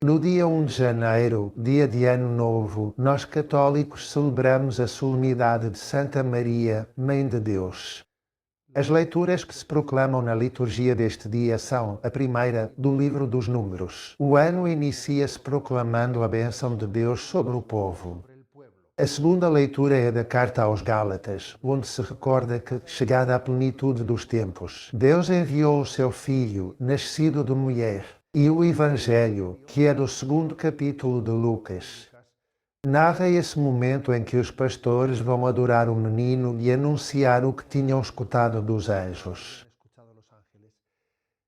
No dia 1 de janeiro, dia de Ano Novo, nós católicos celebramos a solenidade de Santa Maria, Mãe de Deus. As leituras que se proclamam na liturgia deste dia são a primeira, do livro dos Números. O ano inicia-se proclamando a bênção de Deus sobre o povo. A segunda leitura é da Carta aos Gálatas, onde se recorda que, chegada à plenitude dos tempos, Deus enviou o seu Filho, nascido de mulher. E o Evangelho, que é do segundo capítulo de Lucas, narra esse momento em que os pastores vão adorar o menino e anunciar o que tinham escutado dos anjos.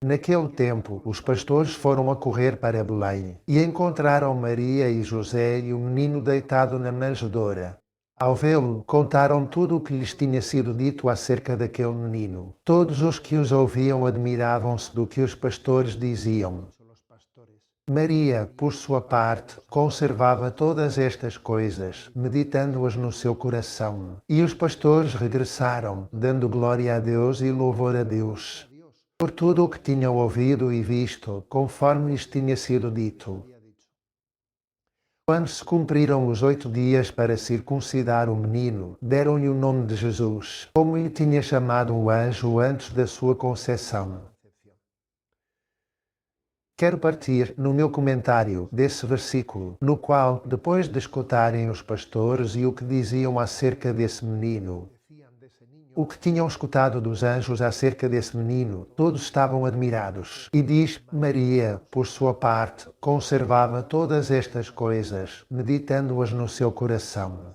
Naquele tempo, os pastores foram a correr para Belém e encontraram Maria e José e o menino deitado na manjedoura. Ao vê-lo, contaram tudo o que lhes tinha sido dito acerca daquele menino. Todos os que os ouviam admiravam-se do que os pastores diziam. Maria, por sua parte, conservava todas estas coisas, meditando-as no seu coração. E os pastores regressaram, dando glória a Deus e louvor a Deus por tudo o que tinham ouvido e visto, conforme lhes tinha sido dito. Quando se cumpriram os 8 dias para circuncidar o menino, deram-lhe o nome de Jesus, como lhe tinha chamado o anjo antes da sua concepção. Quero partir no meu comentário desse versículo, no qual, depois de escutarem os pastores e o que diziam acerca desse menino, o que tinham escutado dos anjos acerca desse menino, todos estavam admirados. E diz, Maria, por sua parte, conservava todas estas coisas, meditando-as no seu coração.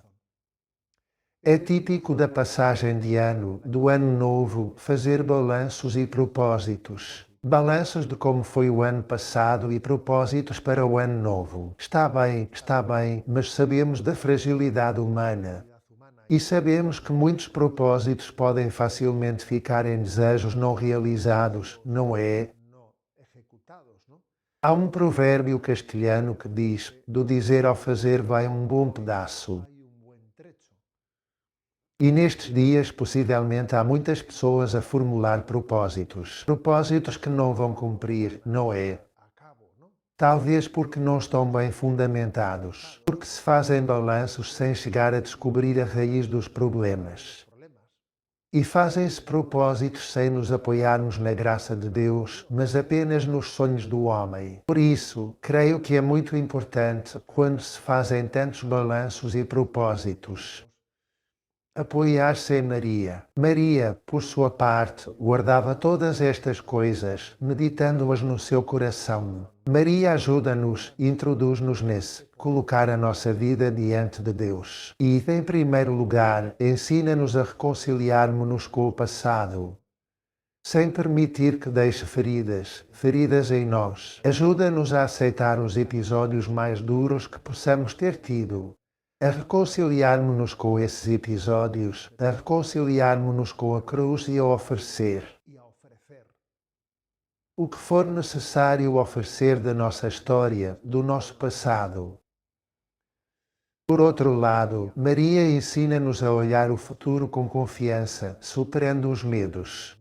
É típico da passagem de ano, do ano novo, fazer balanços e propósitos. Balanços de como foi o ano passado e propósitos para o ano novo. Está bem, mas sabemos da fragilidade humana. E sabemos que muitos propósitos podem facilmente ficar em desejos não realizados, não é? Há um provérbio castelhano que diz, do dizer ao fazer vai um bom pedaço. E nestes dias, possivelmente, há muitas pessoas a formular propósitos. Propósitos que não vão cumprir, não é? Talvez porque não estão bem fundamentados. Porque se fazem balanços sem chegar a descobrir a raiz dos problemas. E fazem-se propósitos sem nos apoiarmos na graça de Deus, mas apenas nos sonhos do homem. Por isso, creio que é muito importante, quando se fazem tantos balanços e propósitos, apoiar-se em Maria. Maria, por sua parte, guardava todas estas coisas, meditando-as no seu coração. Maria ajuda-nos e introduz-nos nesse, colocar a nossa vida diante de Deus. E, em primeiro lugar, ensina-nos a reconciliarmos-nos com o passado, sem permitir que deixe feridas em nós. Ajuda-nos a aceitar os episódios mais duros que possamos ter tido, a reconciliarmos-nos com esses episódios, a reconciliarmos-nos com a cruz e a oferecer o que for necessário oferecer da nossa história, do nosso passado. Por outro lado, Maria ensina-nos a olhar o futuro com confiança, superando os medos.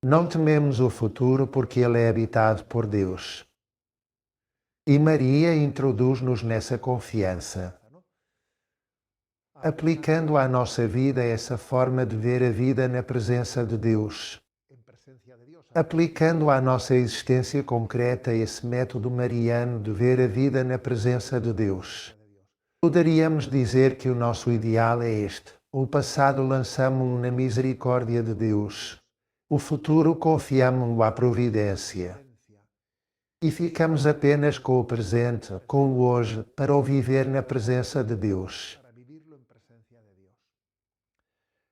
Não tememos o futuro porque ele é habitado por Deus. E Maria introduz-nos nessa confiança, aplicando à nossa vida essa forma de ver a vida na presença de Deus, aplicando à nossa existência concreta esse método mariano de ver a vida na presença de Deus. Poderíamos dizer que o nosso ideal é este. O passado lançamo-lo na misericórdia de Deus. O futuro confiamo-lo à providência. E ficamos apenas com o presente, com o hoje, para o viver na presença de Deus.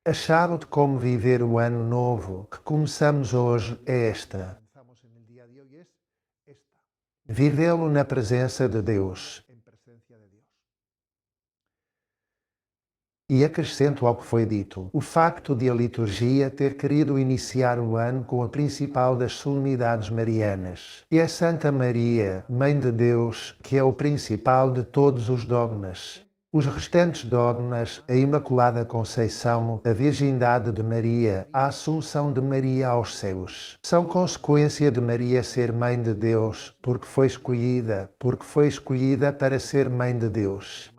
A chave de como viver o ano novo que começamos hoje é esta: vivê-lo na presença de Deus. E acrescento ao que foi dito, o facto de a liturgia ter querido iniciar o ano com a principal das solenidades marianas. E é Santa Maria, Mãe de Deus, que é o principal de todos os dogmas. Os restantes dogmas, a Imaculada Conceição, a Virgindade de Maria, a Assunção de Maria aos céus, são consequência de Maria ser Mãe de Deus, porque foi escolhida para ser Mãe de Deus.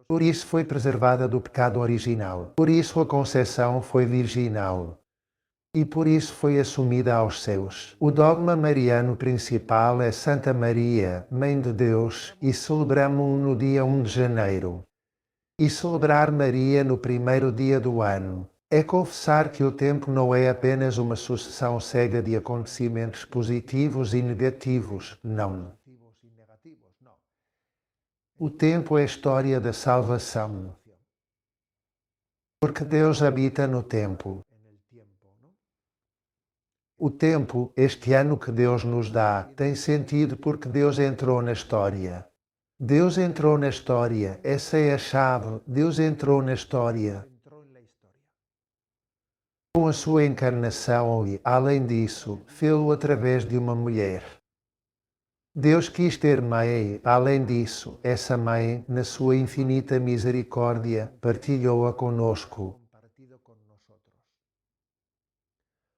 Por isso foi preservada do pecado original. Por isso a Conceição foi virginal. E por isso foi assumida aos céus. O dogma mariano principal é Santa Maria, Mãe de Deus, e celebramos-o no dia 1 de janeiro. E celebrar Maria no primeiro dia do ano é confessar que o tempo não é apenas uma sucessão cega de acontecimentos positivos e negativos, não. O tempo é a história da salvação. Porque Deus habita no tempo. O tempo, este ano que Deus nos dá, tem sentido porque Deus entrou na história. Deus entrou na história, essa é a chave, Deus entrou na história. Com a sua encarnação e, além disso, fê-lo através de uma mulher. Deus quis ter mãe, além disso, essa mãe, na sua infinita misericórdia, partilhou-a conosco.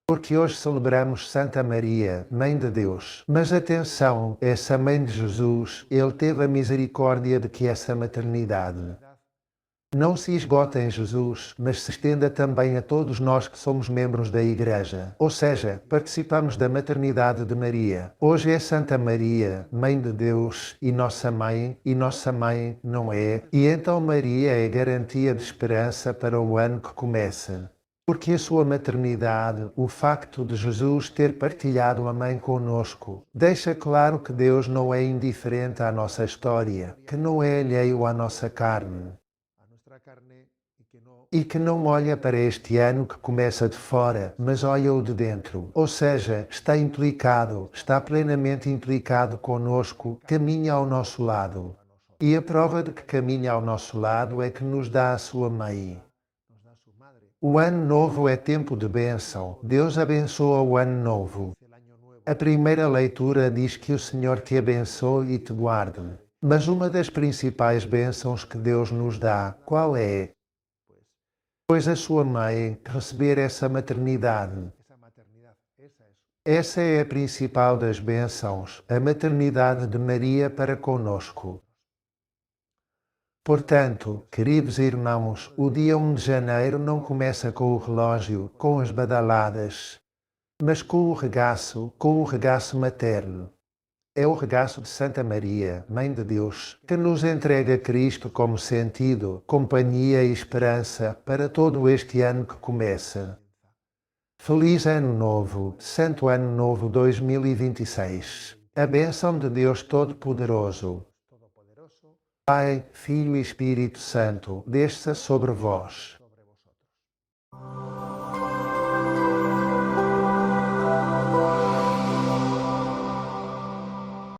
Porque hoje celebramos Santa Maria, Mãe de Deus. Mas atenção, essa Mãe de Jesus, Ele teve a misericórdia de que essa maternidade não se esgota em Jesus, mas se estenda também a todos nós que somos membros da Igreja. Ou seja, participamos da maternidade de Maria. Hoje é Santa Maria, Mãe de Deus, e nossa Mãe não é? E então Maria é garantia de esperança para o ano que começa. Porque a sua maternidade, o facto de Jesus ter partilhado a mãe conosco, deixa claro que Deus não é indiferente à nossa história, que não é alheio à nossa carne. E que não olha para este ano que começa de fora, mas olha-o de dentro. Ou seja, está plenamente implicado conosco, caminha ao nosso lado. E a prova de que caminha ao nosso lado é que nos dá a sua mãe. O ano novo é tempo de bênção. Deus abençoa o ano novo. A primeira leitura diz que o Senhor te abençoe e te guarde. Mas uma das principais bênçãos que Deus nos dá, qual é? Pois a sua mãe receber essa maternidade. Essa é a principal das bênçãos, a maternidade de Maria para conosco. Portanto, queridos irmãos, o dia 1 de janeiro não começa com o relógio, com as badaladas, mas com o regaço materno. É o regaço de Santa Maria, Mãe de Deus, que nos entrega Cristo como sentido, companhia e esperança para todo este ano que começa. Feliz Ano Novo, Santo Ano Novo 2026. A bênção de Deus Todo-Poderoso, Pai, Filho e Espírito Santo, desça sobre vós.